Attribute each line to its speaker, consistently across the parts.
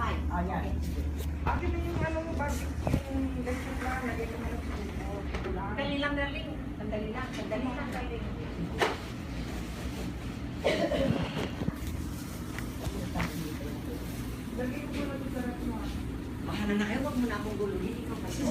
Speaker 1: kamay.
Speaker 2: Ah, yan.
Speaker 3: Akin na yung ano mo, bakit yung ganyan lang, lagay ko na lang sa ulo.
Speaker 1: Sandali lang, darling. Sandali lang, sandali lang, darling.
Speaker 3: Lagay ko na lang sa mo.
Speaker 1: Bahala na kayo, huwag mo na akong guluhin. Ikaw kasi.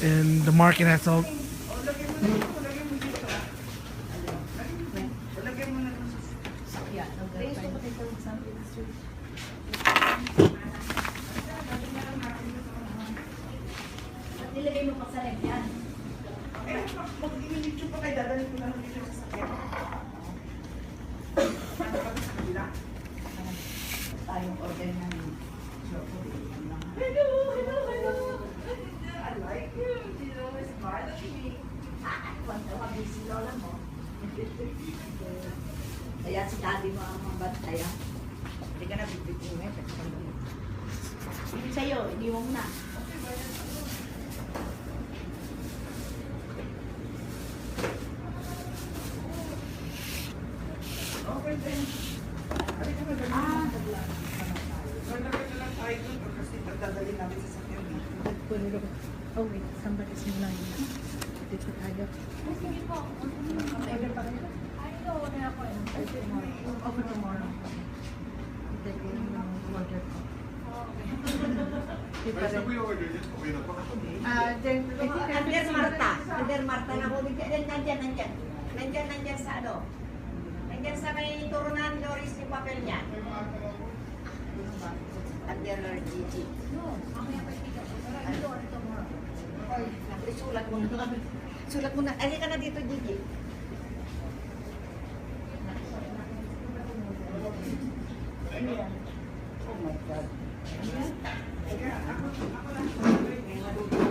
Speaker 4: And the market has all.
Speaker 3: Lagay mo dito. Lagay mo na lang sa
Speaker 1: Nilagay mo pa sa leg yan.
Speaker 3: mag-i-video pa kayo, dadalhin ko na lang dito sa sakyan. Ano ka sa kabila?
Speaker 2: Tayong order ng
Speaker 3: Hello. I like you. You know, smile at me.
Speaker 1: Si Lola mo.
Speaker 2: Kaya si daddy mo ang mabantay ah.
Speaker 1: Hindi ka na bibigyan mo.
Speaker 2: Yung sa'yo, iniwan mo na.
Speaker 3: Okay, then. Halika na, dali. Nalagay na lang tayo dun kasi pagdadali namin sa sakyan.
Speaker 5: Oh wait, somebody's in line. Dito tayo.
Speaker 1: Sige po.
Speaker 3: Order pa kayo?
Speaker 1: Ay, no, wala ako.
Speaker 3: Okay, tomorrow.
Speaker 5: Ito yung order ko.
Speaker 6: Ayos na po yung order niya. Okay na po.
Speaker 5: Then,
Speaker 1: Under Marta. Under Marta na po. Nandyan. Nandyan sa ano. Nandyan sa may turunan Doris yung papel niya. Under Gigi. No, mamaya pa ikaw. Ano, tomorrow. Okay, sulat mo na. Sulat mo na. Alika na dito, Gigi.
Speaker 2: Oh my God.
Speaker 3: Kaya ako lang.